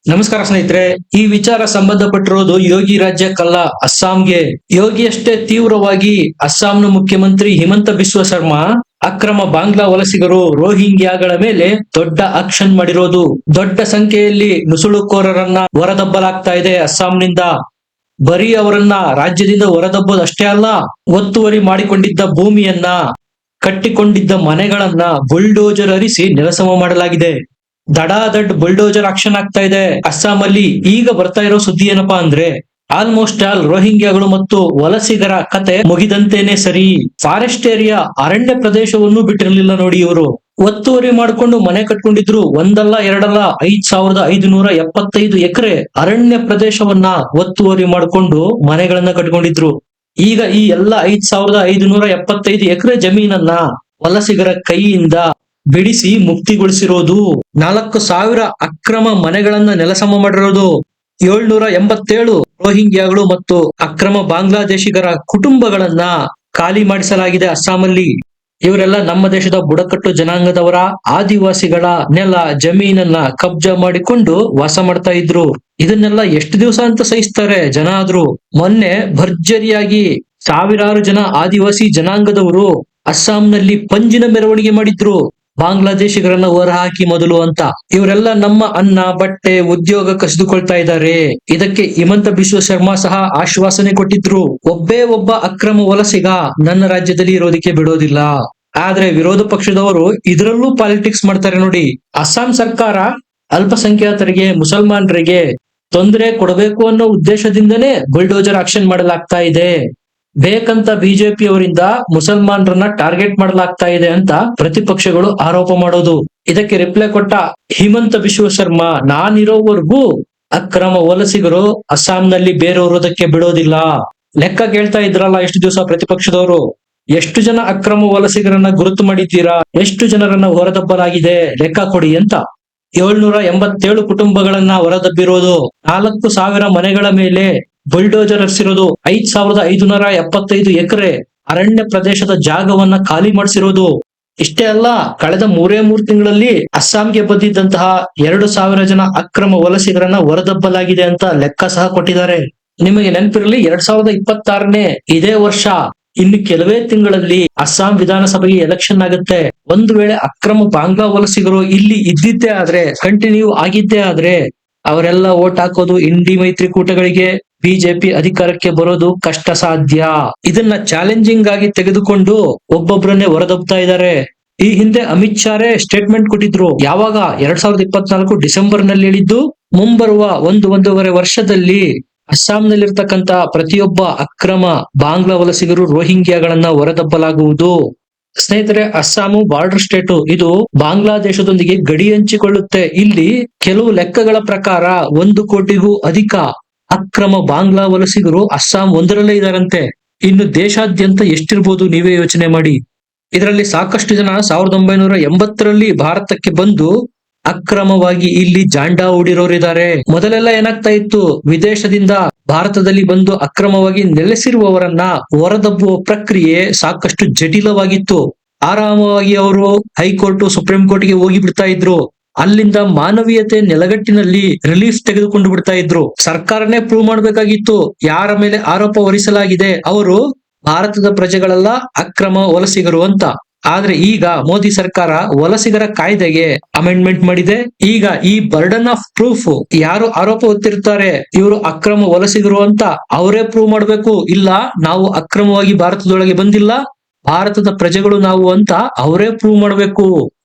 ನಮಸ್ಕಾರ ಸ್ನೇಹಿತರೆ. ಈ ವಿಚಾರ ಸಂಬಂಧಪಟ್ಟಿರೋದು ಯೋಗಿ ರಾಜ್ಯಕ್ಕಲ್ಲ, ಅಸ್ಸಾಂಗೆ. ಯೋಗಿಯಷ್ಟೇ ತೀವ್ರವಾಗಿ ಅಸ್ಸಾಂನ ಮುಖ್ಯಮಂತ್ರಿ ಹಿಮಂತ ಬಿಸ್ವ ಶರ್ಮಾ ಅಕ್ರಮ ಬಾಂಗ್ಲಾ ವಲಸಿಗರು ರೋಹಿಂಗ್ಯಾಗಳ ಮೇಲೆ ದೊಡ್ಡ ಆಕ್ಷನ್ ಮಾಡಿರೋದು. ದೊಡ್ಡ ಸಂಖ್ಯೆಯಲ್ಲಿ ನುಸುಳುಕೋರರನ್ನ ಹೊರದಬ್ಬಲಾಗ್ತಾ ಇದೆ ಅಸ್ಸಾಂನಿಂದ. ಬರೀ ಅವರನ್ನ ರಾಜ್ಯದಿಂದ ಹೊರದಬ್ಬೋದಷ್ಟೇ ಅಲ್ಲ, ಒತ್ತುವರಿ ಮಾಡಿಕೊಂಡಿದ್ದ ಭೂಮಿಯನ್ನ, ಕಟ್ಟಿಕೊಂಡಿದ್ದ ಮನೆಗಳನ್ನ ಬುಲ್ಡೋಜರ್ ಹರಿಸಿ ನೆಲಸಮ ಮಾಡಲಾಗಿದೆ. ದಡಾದಡ್ ಬುಲ್ಡೋಜರ್ ಆಕ್ಷನ್ ಆಗ್ತಾ ಇದೆ ಅಸ್ಸಾಂ ಅಲ್ಲಿ. ಈಗ ಬರ್ತಾ ಇರೋ ಸುದ್ದಿ ಏನಪ್ಪಾ ಅಂದ್ರೆ, ಆಲ್ಮೋಸ್ಟ್ ಆಲ್ ರೋಹಿಂಗ್ಯಾಗಳು ಮತ್ತು ವಲಸಿಗರ ಕತೆ ಮುಗಿದಂತೇನೆ ಸರಿ. ಫಾರೆಸ್ಟ್ ಏರಿಯಾ, ಅರಣ್ಯ ಪ್ರದೇಶವನ್ನು ಬಿಟ್ಟಿರಲಿಲ್ಲ ನೋಡಿ ಇವರು. ಒತ್ತುವರಿ ಮಾಡಿಕೊಂಡು ಮನೆ ಕಟ್ಕೊಂಡಿದ್ರು. ಒಂದಲ್ಲ ಎರಡಲ್ಲ, 5,575 ಎಕರೆ ಅರಣ್ಯ ಪ್ರದೇಶವನ್ನ ಒತ್ತುವರಿ ಮಾಡಿಕೊಂಡು ಮನೆಗಳನ್ನ ಕಟ್ಕೊಂಡಿದ್ರು. ಈಗ ಈ ಎಲ್ಲ 5,575 ಎಕರೆ ಜಮೀನನ್ನ ವಲಸಿಗರ ಕೈಯಿಂದ ಬಿಡಿಸಿ ಮುಕ್ತಿಗೊಳಿಸಿರೋದು. 4,000 ಅಕ್ರಮ ಮನೆಗಳನ್ನ ನೆಲಸಮ ಮಾಡಿರೋದು. 787 ರೋಹಿಂಗ್ಯಾಗಳು ಮತ್ತು ಅಕ್ರಮ ಬಾಂಗ್ಲಾದೇಶಿಗರ ಕುಟುಂಬಗಳನ್ನ ಖಾಲಿ ಮಾಡಿಸಲಾಗಿದೆ ಅಸ್ಸಾಮಲ್ಲಿ. ಇವರೆಲ್ಲ ನಮ್ಮ ದೇಶದ ಬುಡಕಟ್ಟು ಜನಾಂಗದವರ, ಆದಿವಾಸಿಗಳ ನೆಲ ಜಮೀನನ್ನ ಕಬ್ಜಾ ಮಾಡಿಕೊಂಡು ವಾಸ ಮಾಡ್ತಾ ಇದ್ರು. ಇದನ್ನೆಲ್ಲ ಎಷ್ಟು ದಿವಸ ಅಂತ ಸಹಿಸ್ತಾರೆ ಜನ ಆದ್ರೂ. ಮೊನ್ನೆ ಭರ್ಜರಿಯಾಗಿ ಸಾವಿರಾರು ಜನ ಆದಿವಾಸಿ ಜನಾಂಗದವರು ಅಸ್ಸಾಂನಲ್ಲಿ ಪಂಜಿನ ಮೆರವಣಿಗೆ ಮಾಡಿದ್ರು, ಬಾಂಗ್ಲಾದೇಶಿಗರನ್ನ ಹೊರಹಾಕಿ ಮೊದಲು ಅಂತ. ಇವರೆಲ್ಲ ನಮ್ಮ ಅನ್ನ, ಬಟ್ಟೆ, ಉದ್ಯೋಗ ಕಸಿದುಕೊಳ್ತಾ ಇದ್ದಾರೆ. ಇದಕ್ಕೆ ಹಿಮಂತ ಬಿಸ್ವ ಶರ್ಮಾ ಸಹ ಆಶ್ವಾಸನೆ ಕೊಟ್ಟಿದ್ರು, ಒಬ್ಬೇ ಒಬ್ಬ ಅಕ್ರಮ ವಲಸಿಗ ನನ್ನ ರಾಜ್ಯದಲ್ಲಿ ಇರೋದಕ್ಕೆ ಬಿಡೋದಿಲ್ಲ. ಆದ್ರೆ ವಿರೋಧ ಪಕ್ಷದವರು ಇದರಲ್ಲೂ ಪಾಲಿಟಿಕ್ಸ್ ಮಾಡ್ತಾರೆ ನೋಡಿ. ಅಸ್ಸಾಂ ಸರ್ಕಾರ ಅಲ್ಪಸಂಖ್ಯಾತರಿಗೆ, ಮುಸಲ್ಮಾನರಿಗೆ ತೊಂದರೆ ಕೊಡಬೇಕು ಅನ್ನೋ ಉದ್ದೇಶದಿಂದನೇ ಬುಲ್ಡೋಜರ್ ಆಕ್ಷನ್ ಮಾಡಲಾಗ್ತಾ ಇದೆ. ಬೇಕಂತ ಬಿಜೆಪಿ ಅವರಿಂದ ಮುಸಲ್ಮಾನರನ್ನ ಟಾರ್ಗೆಟ್ ಮಾಡಲಾಗ್ತಾ ಇದೆ ಅಂತ ಪ್ರತಿಪಕ್ಷಗಳು ಆರೋಪ ಮಾಡೋದು. ಇದಕ್ಕೆ ರಿಪ್ಲೈ ಕೊಟ್ಟ ಹಿಮಂತ ಬಿಸ್ವ ಶರ್ಮಾ, ನಾನಿರೋವರೆಗೂ ಅಕ್ರಮ ವಲಸಿಗರು ಅಸ್ಸಾಂನಲ್ಲಿ ಬೇರೆಯವರೋದಕ್ಕೆ ಬಿಡೋದಿಲ್ಲ. ಲೆಕ್ಕ ಕೇಳ್ತಾ ಇದ್ರಲ್ಲ ಎಷ್ಟು ದಿವಸ ಪ್ರತಿಪಕ್ಷದವರು, ಎಷ್ಟು ಜನ ಅಕ್ರಮ ವಲಸಿಗರನ್ನ ಗುರುತು ಮಾಡಿದ್ದೀರಾ, ಎಷ್ಟು ಜನರನ್ನ ಹೊರದಬ್ಬಲಾಗಿದೆ ಲೆಕ್ಕ ಕೊಡಿ ಅಂತ. 787 ಕುಟುಂಬಗಳನ್ನ ಹೊರದಬ್ಬಿರೋದು, 4,000 ಮನೆಗಳ ಮೇಲೆ ಬುಲ್ಡೋಜರ್ ಹರಿಸಿರೋದು, 5,575 ಎಕರೆ ಅರಣ್ಯ ಪ್ರದೇಶದ ಜಾಗವನ್ನ ಖಾಲಿ ಮಾಡಿಸಿರೋದು. ಇಷ್ಟೇ ಅಲ್ಲ, ಕಳೆದ 3 ತಿಂಗಳಲ್ಲಿ ಅಸ್ಸಾಂಗೆ ಬಂದಿದ್ದಂತಹ 2,000 ಜನ ಅಕ್ರಮ ವಲಸಿಗರನ್ನ ಹೊರದಬ್ಬಲಾಗಿದೆ ಅಂತ ಲೆಕ್ಕ ಸಹ ಕೊಟ್ಟಿದ್ದಾರೆ. ನಿಮಗೆ ನೆನಪಿರಲಿ, 2026ನೇ ಇದೇ ವರ್ಷ ಇನ್ನು ಕೆಲವೇ ತಿಂಗಳಲ್ಲಿ ಅಸ್ಸಾಂ ವಿಧಾನಸಭೆಗೆ ಎಲೆಕ್ಷನ್ ಆಗುತ್ತೆ. ಒಂದು ವೇಳೆ ಅಕ್ರಮ ಬಾಂಗ್ಲಾ ವಲಸಿಗರು ಇಲ್ಲಿ ಇದ್ದಿದ್ದೇ ಆದ್ರೆ, ಕಂಟಿನ್ಯೂ ಆಗಿದ್ದೇ ಆದ್ರೆ, ಅವರೆಲ್ಲ ವೋಟ್ ಹಾಕೋದು ಇಂಡಿ ಮೈತ್ರಿಕೂಟಗಳಿಗೆ, ಬಿಜೆಪಿ ಅಧಿಕಾರಕ್ಕೆ ಬರೋದು ಕಷ್ಟ ಸಾಧ್ಯ. ಇದನ್ನ ಚಾಲೆಂಜಿಂಗ್ ಆಗಿ ತೆಗೆದುಕೊಂಡು ಒಬ್ಬೊಬ್ಬರನ್ನೇ ಹೊರದಬ್ತಾ ಇದ್ದಾರೆ. ಈ ಹಿಂದೆ ಅಮಿತ್ ಶಾರೇ ಸ್ಟೇಟ್ಮೆಂಟ್ ಕೊಟ್ಟಿದ್ರು. ಯಾವಾಗ? 2024 ಡಿಸೆಂಬರ್ ನಲ್ಲಿ ಹೇಳಿದ್ದು, ಮುಂಬರುವ 1-1.5 ವರ್ಷದಲ್ಲಿ ಅಸ್ಸಾಂನಲ್ಲಿರ್ತಕ್ಕಂತ ಪ್ರತಿಯೊಬ್ಬ ಅಕ್ರಮ ಬಾಂಗ್ಲಾ ವಲಸಿಗರು, ರೋಹಿಂಗ್ಯಾಗಳನ್ನ ಹೊರದಬ್ಬಲಾಗುವುದು. ಸ್ನೇಹಿತರೆ, ಅಸ್ಸಾಮು ಬಾರ್ಡರ್ ಸ್ಟೇಟು. ಇದು ಬಾಂಗ್ಲಾದೇಶದೊಂದಿಗೆ ಗಡಿ ಹಂಚಿಕೊಳ್ಳುತ್ತೆ. ಇಲ್ಲಿ ಕೆಲವು ಲೆಕ್ಕಗಳ ಪ್ರಕಾರ 1 ಕೋಟಿಗೂ ಅಧಿಕ ಅಕ್ರಮ ಬಾಂಗ್ಲಾ ವಲಸಿಗರು ಅಸ್ಸಾಂ ಒಂದರಲ್ಲೇ ಇದಾರಂತೆ. ಇನ್ನು ದೇಶಾದ್ಯಂತ ಎಷ್ಟಿರ್ಬೋದು ನೀವೇ ಯೋಚನೆ ಮಾಡಿ. ಇದರಲ್ಲಿ ಸಾಕಷ್ಟು ಜನ 1980ರಲ್ಲಿ ಭಾರತಕ್ಕೆ ಬಂದು ಅಕ್ರಮವಾಗಿ ಇಲ್ಲಿ ಜಾಂಡಾ ಹೂಡಿರೋರಿದ್ದಾರೆ. ಮೊದಲೆಲ್ಲ ಏನಾಗ್ತಾ ಇತ್ತು, ವಿದೇಶದಿಂದ ಭಾರತದಲ್ಲಿ ಬಂದು ಅಕ್ರಮವಾಗಿ ನೆಲೆಸಿರುವವರನ್ನ ಹೊರದಬ್ಬುವ ಪ್ರಕ್ರಿಯೆ ಸಾಕಷ್ಟು ಜಟಿಲವಾಗಿತ್ತು. ಆರಾಮವಾಗಿ ಅವರು ಹೈಕೋರ್ಟ್, ಸುಪ್ರೀಂ ಕೋರ್ಟ್ಗೆ ಹೋಗಿ ಬಿಡ್ತಾ ಇದ್ರು. ಅಲ್ಲಿಂದ ಮಾನವೀಯತೆ ನೆಲಗಟ್ಟಿನಲ್ಲಿ ರಿಲೀಫ್ ತೆಗೆದುಕೊಂಡು ಬಿಡ್ತಾ ಇದ್ರು. ಸರ್ಕಾರನೇ ಪ್ರೂವ್ ಮಾಡ್ಬೇಕಾಗಿತ್ತು ಯಾರ ಮೇಲೆ ಆರೋಪ ಹೊರಿಸಲಾಗಿದೆ ಅವರು ಭಾರತದ ಪ್ರಜೆಗಳೆಲ್ಲ ಅಕ್ರಮ ವಲಸಿಗರು ಅಂತ. ಆದ್ರೆ ಈಗ ಮೋದಿ ಸರ್ಕಾರ ವಲಸಿಗರ ಕಾಯ್ದೆಗೆ ಅಮೆಂಡ್ಮೆಂಟ್ ಮಾಡಿದೆ. ಈಗ ಈ ಬರ್ಡನ್ ಆಫ್ ಪ್ರೂಫ್, ಯಾರು ಆರೋಪ ಹೊತ್ತಿರ್ತಾರೆ ಇವರು ಅಕ್ರಮ ವಲಸಿಗರು ಅಂತ, ಅವರೇ ಪ್ರೂವ್ ಮಾಡ್ಬೇಕು. ಇಲ್ಲ, ನಾವು ಅಕ್ರಮವಾಗಿ ಭಾರತದೊಳಗೆ ಬಂದಿಲ್ಲ, ಭಾರತದ ಪ್ರಜೆಗಳು ನಾವು ಅಂತ ಅವರೇ ಪ್ರೂವ್ ಮಾಡ್ಬೇಕು.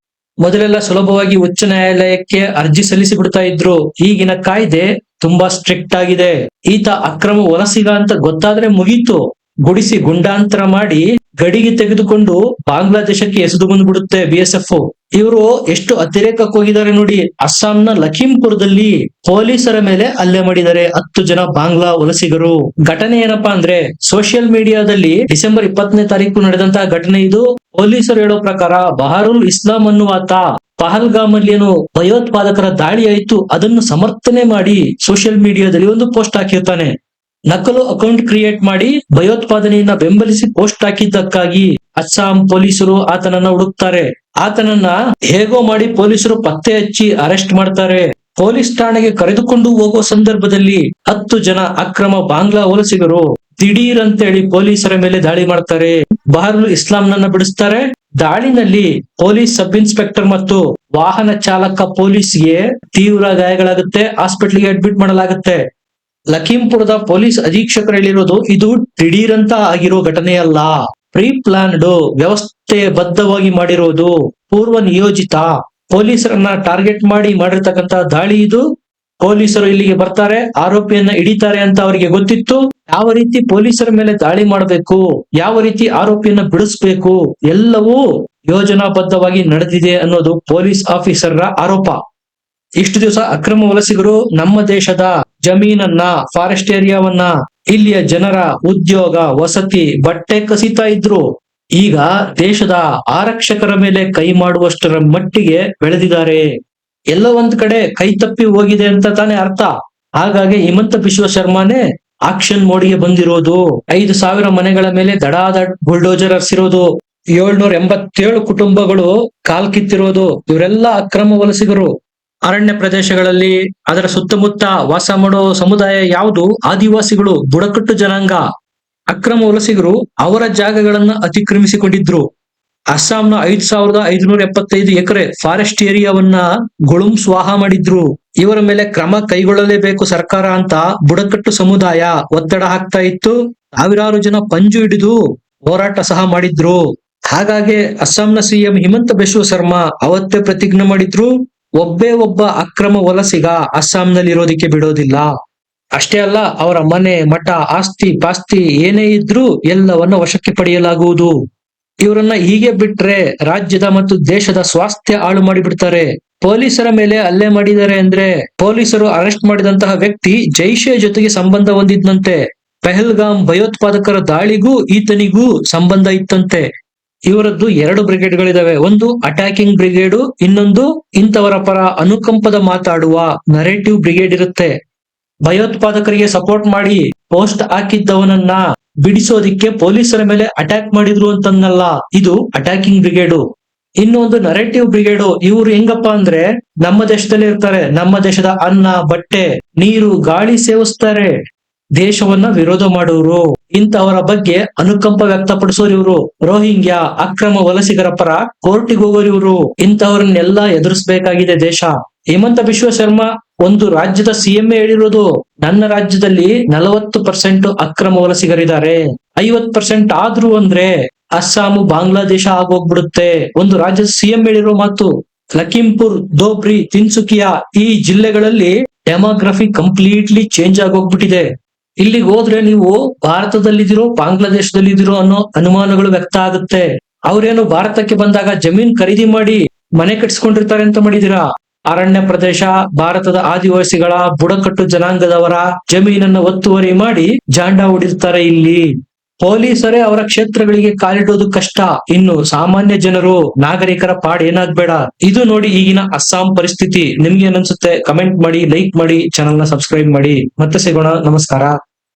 ಮೊದಲೆಲ್ಲ ಸುಲಭವಾಗಿ ಉಚ್ಚ ನ್ಯಾಯಾಲಯಕ್ಕೆ ಅರ್ಜಿ ಸಲ್ಲಿಸಿ ಬಿಡ್ತಾ ಇದ್ರು. ಈಗಿನ ಕಾಯ್ದೆ ತುಂಬಾ ಸ್ಟ್ರಿಕ್ಟ್ ಆಗಿದೆ. ಈತ ಅಕ್ರಮ ವಲಸಿಗ ಅಂತ ಗೊತ್ತಾದ್ರೆ ಮುಗೀತು, ಗುಡಿಸಿ ಗುಂಡಾಂತರ ಮಾಡಿ ಗಡಿಗೆ ತೆಗೆದುಕೊಂಡು ಬಾಂಗ್ಲಾದೇಶಕ್ಕೆ ಎಸೆದು ಬಂದ್ಬಿಡುತ್ತೆ BSF. ಇವರು ಎಷ್ಟು ಅತಿರೇಕಕ್ಕೆ ಹೋಗಿದ್ದಾರೆ ನೋಡಿ. ಅಸ್ಸಾಂನ ಲಖೀಂಪುರದಲ್ಲಿ ಪೊಲೀಸರ ಮೇಲೆ ಹಲ್ಲೆ ಮಾಡಿದ್ದಾರೆ 10 ಜನ ಬಾಂಗ್ಲಾ ವಲಸಿಗರು. ಘಟನೆ ಏನಪ್ಪಾ ಅಂದ್ರೆ, ಸೋಷಿಯಲ್ ಮೀಡಿಯಾದಲ್ಲಿ ಡಿಸೆಂಬರ್ 20ನೇ ತಾರೀಕು ನಡೆದಂತಹ ಘಟನೆ ಇದು. ಪೊಲೀಸರು ಹೇಳೋ ಪ್ರಕಾರ ಬಹಾರುಲ್ ಇಸ್ಲಾಂ ಅನ್ನುವಾತ ಪಹಲ್ಗಾಮ್ ಅಲ್ಲಿ ಏನು ಭಯೋತ್ಪಾದಕರ ದಾಳಿ ಆಯ್ತು ಅದನ್ನು ಸಮರ್ಥನೆ ಮಾಡಿ ಸೋಷಿಯಲ್ ಮೀಡಿಯಾದಲ್ಲಿ ಒಂದು ಪೋಸ್ಟ್ ಹಾಕಿರ್ತಾನೆ. ನಕಲು ಅಕೌಂಟ್ ಕ್ರಿಯೇಟ್ ಮಾಡಿ ಭಯೋತ್ಪಾದನೆಯನ್ನ ಬೆಂಬಲಿಸಿ ಪೋಸ್ಟ್ ಹಾಕಿದ್ದಕ್ಕಾಗಿ ಅಸ್ಸಾಂ ಪೊಲೀಸರು ಆತನನ್ನ ಹುಡುಕ್ತಾರೆ. ಆತನನ್ನ ಹೇಗೋ ಮಾಡಿ ಪೊಲೀಸರು ಪತ್ತೆ ಹಚ್ಚಿ ಅರೆಸ್ಟ್ ಮಾಡ್ತಾರೆ. ಪೊಲೀಸ್ ಠಾಣೆಗೆ ಕರೆದುಕೊಂಡು ಹೋಗುವ ಸಂದರ್ಭದಲ್ಲಿ 10 ಜನ ಅಕ್ರಮ ಬಾಂಗ್ಲಾ ವಲಸಿಗರು ದಿಢೀರ್ ಅಂತೇಳಿ ಪೊಲೀಸರ ಮೇಲೆ ದಾಳಿ ಮಾಡ್ತಾರೆ. ಬಹರುಲ್ ಇಸ್ಲಾಂನನ್ನ ಬಿಡಿಸ್ತಾರೆ. ದಾಳಿನಲ್ಲಿ ಪೊಲೀಸ್ ಸಬ್ ಇನ್ಸ್ಪೆಕ್ಟರ್ ಮತ್ತು ವಾಹನ ಚಾಲಕ ಪೊಲೀಸ್ಗೆ ತೀವ್ರ ಗಾಯಗಳಾಗುತ್ತೆ. ಹಾಸ್ಪಿಟಲ್ಗೆ ಅಡ್ಮಿಟ್ ಮಾಡಲಾಗುತ್ತೆ. ಲಖೀಂಪುರದ ಪೊಲೀಸ್ ಅಧೀಕ್ಷಕರು ಹೇಳಿರೋದು ಇದು ದಿಢೀರ್ ಅಂತ ಆಗಿರೋ ಘಟನೆ ಅಲ್ಲ, ಪ್ರೀ ಪ್ಲಾನ್ಡ್, ವ್ಯವಸ್ಥೆ ಬದ್ಧವಾಗಿ ಮಾಡಿರೋದು, ಪೂರ್ವ ನಿಯೋಜಿತ, ಪೊಲೀಸರನ್ನ ಟಾರ್ಗೆಟ್ ಮಾಡಿ ಮಾಡಿರ್ತಕ್ಕಂತ ದಾಳಿ ಇದು. ಪೊಲೀಸರು ಇಲ್ಲಿಗೆ ಬರ್ತಾರೆ, ಆರೋಪಿಯನ್ನ ಹಿಡಿತಾರೆ ಅಂತ ಅವರಿಗೆ ಗೊತ್ತಿತ್ತು. ಯಾವ ರೀತಿ ಪೊಲೀಸರ ಮೇಲೆ ದಾಳಿ ಮಾಡಬೇಕು, ಯಾವ ರೀತಿ ಆರೋಪಿಯನ್ನ ಬಿಡಿಸ್ಬೇಕು, ಎಲ್ಲವೂ ಯೋಜನಾಬದ್ಧವಾಗಿ ನಡೆದಿದೆ ಅನ್ನೋದು ಪೊಲೀಸ್ ಆಫೀಸರ್ರ ಆರೋಪ. ಇಷ್ಟು ದಿವಸ ಅಕ್ರಮ ವಲಸಿಗರು ನಮ್ಮ ದೇಶದ ಜಮೀನನ್ನ, ಫಾರೆಸ್ಟ್ ಏರಿಯಾವನ್ನ, ಇಲ್ಲಿಯ ಜನರ ಉದ್ಯೋಗ, ವಸತಿ, ಬಟ್ಟೆ ಕಸಿತಾ ಇದ್ರು. ಈಗ ದೇಶದ ಆರಕ್ಷಕರ ಮೇಲೆ ಕೈ ಮಾಡುವಷ್ಟರ ಮಟ್ಟಿಗೆ ಬೆಳೆದಿದ್ದಾರೆ. ಎಲ್ಲೋ ಒಂದ್ ಕಡೆ ಕೈ ತಪ್ಪಿ ಹೋಗಿದೆ ಅಂತ ತಾನೇ ಅರ್ಥ. ಹಾಗಾಗಿ ಹಿಮಂತ ಬಿಶ್ವ ಶರ್ಮಾನೇ ಆಕ್ಷನ್ ಮೋಡಿಗೆ ಬಂದಿರೋದು. 5,000 ಮನೆಗಳ ಮೇಲೆ ದಡಾದಡ್ ಬುಲ್ಡೋಜರ್ ಹರಿಸಿರೋದು. 787 ಕುಟುಂಬಗಳು ಕಾಲ್ ಕಿತ್ತಿರೋದು. ಇವರೆಲ್ಲ ಅಕ್ರಮ ವಲಸಿಗರು. ಅರಣ್ಯ ಪ್ರದೇಶಗಳಲ್ಲಿ ಅದರ ಸುತ್ತಮುತ್ತ ವಾಸ ಮಾಡೋ ಸಮುದಾಯ ಯಾವುದು? ಆದಿವಾಸಿಗಳು, ಬುಡಕಟ್ಟು ಜನಾಂಗ. ಅಕ್ರಮ ವಲಸಿಗರು ಅವರ ಜಾಗಗಳನ್ನ ಅತಿಕ್ರಮಿಸಿಕೊಂಡಿದ್ರು. ಅಸ್ಸಾಂನ 5,575 ಎಕರೆ ಫಾರೆಸ್ಟ್ ಏರಿಯಾವನ್ನ ಗುಳುಂ ಸ್ವಾಹ ಮಾಡಿದ್ರು. ಇವರ ಮೇಲೆ ಕ್ರಮ ಕೈಗೊಳ್ಳಲೇಬೇಕು ಸರ್ಕಾರ ಅಂತ ಬುಡಕಟ್ಟು ಸಮುದಾಯ ಒತ್ತಡ ಹಾಕ್ತಾ ಇತ್ತು. ಸಾವಿರಾರು ಜನ ಪಂಜು ಹಿಡಿದು ಹೋರಾಟ ಸಹ ಮಾಡಿದ್ರು. ಹಾಗಾಗಿ ಅಸ್ಸಾಂನ ಸಿಎಂ ಹಿಮಂತ ಬಿಶ್ವ ಶರ್ಮಾ ಅವತ್ತೇ ಪ್ರತಿಜ್ಞೆ ಮಾಡಿದ್ರು, ಒಬ್ಬ ಅಕ್ರಮ ವಲಸಿಗ ಅಸ್ಸಾಂನಲ್ಲಿ ಇರೋದಿಕ್ಕೆ ಬಿಡೋದಿಲ್ಲ. ಅಷ್ಟೇ ಅಲ್ಲ, ಅವರ ಮನೆ, ಮಠ, ಆಸ್ತಿ ಪಾಸ್ತಿ ಏನೇ ಇದ್ರೂ ಎಲ್ಲವನ್ನ ವಶಕ್ಕೆ ಪಡೆಯಲಾಗುವುದು. ಇವರನ್ನ ಹೀಗೆ ಬಿಟ್ರೆ ರಾಜ್ಯದ ಮತ್ತು ದೇಶದ ಸ್ವಾಸ್ಥ್ಯ ಹಾಳು ಮಾಡಿಬಿಡ್ತಾರೆ. ಪೊಲೀಸರ ಮೇಲೆ ಹಲ್ಲೆ ಮಾಡಿದ್ದಾರೆ ಅಂದ್ರೆ ಪೊಲೀಸರು ಅರೆಸ್ಟ್ ಮಾಡಿದಂತಹ ವ್ಯಕ್ತಿ ಜೈಷೆ ಜೊತೆಗೆ ಸಂಬಂಧ ಹೊಂದಿದ್ದಂತೆ. ಪೆಹಲ್ಗಾಮ್ ಭಯೋತ್ಪಾದಕರ ದಾಳಿಗೂ ಈತನಿಗೂ ಸಂಬಂಧ ಇತ್ತಂತೆ. ಇವರದ್ದು 2 ಬ್ರಿಗೇಡ್ಗಳಿದಾವೆ. ಒಂದು ಅಟ್ಯಾಕಿಂಗ್ ಬ್ರಿಗೇಡು, ಇನ್ನೊಂದು ಇಂಥವರ ಪರ ಅನುಕಂಪದ ಮಾತಾಡುವ ನರೇಟಿವ್ ಬ್ರಿಗೇಡ್ ಇರುತ್ತೆ. ಭಯೋತ್ಪಾದಕರಿಗೆ ಸಪೋರ್ಟ್ ಮಾಡಿ ಪೋಸ್ಟ್ ಹಾಕಿದ್ದವನನ್ನ ಬಿಡಿಸೋದಿಕ್ಕೆ ಪೊಲೀಸರ ಮೇಲೆ ಅಟ್ಯಾಕ್ ಮಾಡಿದ್ರು ಅಂತಂದಲ್ಲ, ಇದು ಅಟ್ಯಾಕಿಂಗ್ ಬ್ರಿಗೇಡು. ಇನ್ನೊಂದು ನರೇಟಿವ್ ಬ್ರಿಗೇಡು. ಇವ್ರು ಹೆಂಗಪ್ಪ ಅಂದ್ರೆ ನಮ್ಮ ದೇಶದಲ್ಲಿ ಇರ್ತಾರೆ, ನಮ್ಮ ದೇಶದ ಅನ್ನ, ಬಟ್ಟೆ, ನೀರು, ಗಾಳಿ ಸೇವಿಸ್ತಾರೆ, ದೇಶವನ್ನ ವಿರೋಧ ಮಾಡೋರು. ಇಂತಹವರ ಬಗ್ಗೆ ಅನುಕಂಪ ವ್ಯಕ್ತಪಡಿಸೋರು ಇವರು. ರೋಹಿಂಗ್ಯಾ ಅಕ್ರಮ ವಲಸಿಗರ ಪರ ಕೋರ್ಟಿಗೆ ಹೋಗೋರು ಇವರು. ಇಂತಹವ್ರನ್ನೆಲ್ಲ ಎದುರಿಸಬೇಕಾಗಿದೆ ದೇಶ. ಹಿಮಂತ ಬಿಶ್ವ ಶರ್ಮಾ ಒಂದು ರಾಜ್ಯದ ಸಿಎಂ ಹೇಳಿರೋದು, ನನ್ನ ರಾಜ್ಯದಲ್ಲಿ 40% ಅಕ್ರಮ ವಲಸಿಗರಿದ್ದಾರೆ, 50% ಆದ್ರು ಅಂದ್ರೆ ಅಸ್ಸಾಮು ಬಾಂಗ್ಲಾದೇಶ ಆಗೋಗ್ಬಿಡುತ್ತೆ. ಒಂದು ರಾಜ್ಯದ ಸಿಎಂ ಹೇಳಿರೋ ಮಾತು. ಲಖೀಂಪುರ್, ದೋಬ್ರಿ, ತಿನ್ಸುಕಿಯಾ ಈ ಜಿಲ್ಲೆಗಳಲ್ಲಿ ಡೆಮೋಗ್ರಫಿ ಕಂಪ್ಲೀಟ್ಲಿ ಚೇಂಜ್ ಆಗೋಗ್ಬಿಟ್ಟಿದೆ. ಇಲ್ಲಿಗೆ ಹೋದ್ರೆ ನೀವು ಭಾರತದಲ್ಲಿದ್ದೀರೋ ಬಾಂಗ್ಲಾದೇಶದಲ್ಲಿದ್ದೀರೋ ಅನ್ನೋ ಅನುಮಾನಗಳು ವ್ಯಕ್ತ ಆಗುತ್ತೆ. ಅವ್ರೇನು ಭಾರತಕ್ಕೆ ಬಂದಾಗ ಜಮೀನ್ ಖರೀದಿ ಮಾಡಿ ಮನೆ ಕಟ್ಸ್ಕೊಂಡಿರ್ತಾರೆ ಅಂತ ಮಾಡಿದೀರಾ? ಅರಣ್ಯ ಪ್ರದೇಶ, ಭಾರತದ ಆದಿವಾಸಿಗಳ, ಬುಡಕಟ್ಟು ಜನಾಂಗದವರ ಜಮೀನನ್ನ ಒತ್ತುವರಿ ಮಾಡಿ ಜಾಂಡ ಹೊಡಿರ್ತಾರೆ ಇಲ್ಲಿ. ಪೊಲೀಸರೇ ಅವರ ಕ್ಷೇತ್ರಗಳಿಗೆ ಕಾಲಿಡೋದು ಕಷ್ಟ, ಇನ್ನು ಸಾಮಾನ್ಯ ಜನರು, ನಾಗರಿಕರ ಪಾಡ್ ಏನಾಗ್ಬೇಡ. ಇದು ನೋಡಿ ಈಗಿನ ಅಸ್ಸಾಂ ಪರಿಸ್ಥಿತಿ. ನಿಮ್ಗೆ ಏನ್ ಅನ್ಸುತ್ತೆ? ಕಮೆಂಟ್ ಮಾಡಿ, ಲೈಕ್ ಮಾಡಿ, ಚಾನೆಲ್ ನ ಸಬ್ಸ್ಕ್ರೈಬ್ ಮಾಡಿ. ಮತ್ತೆ ಸಿಗೋಣ. ನಮಸ್ಕಾರ.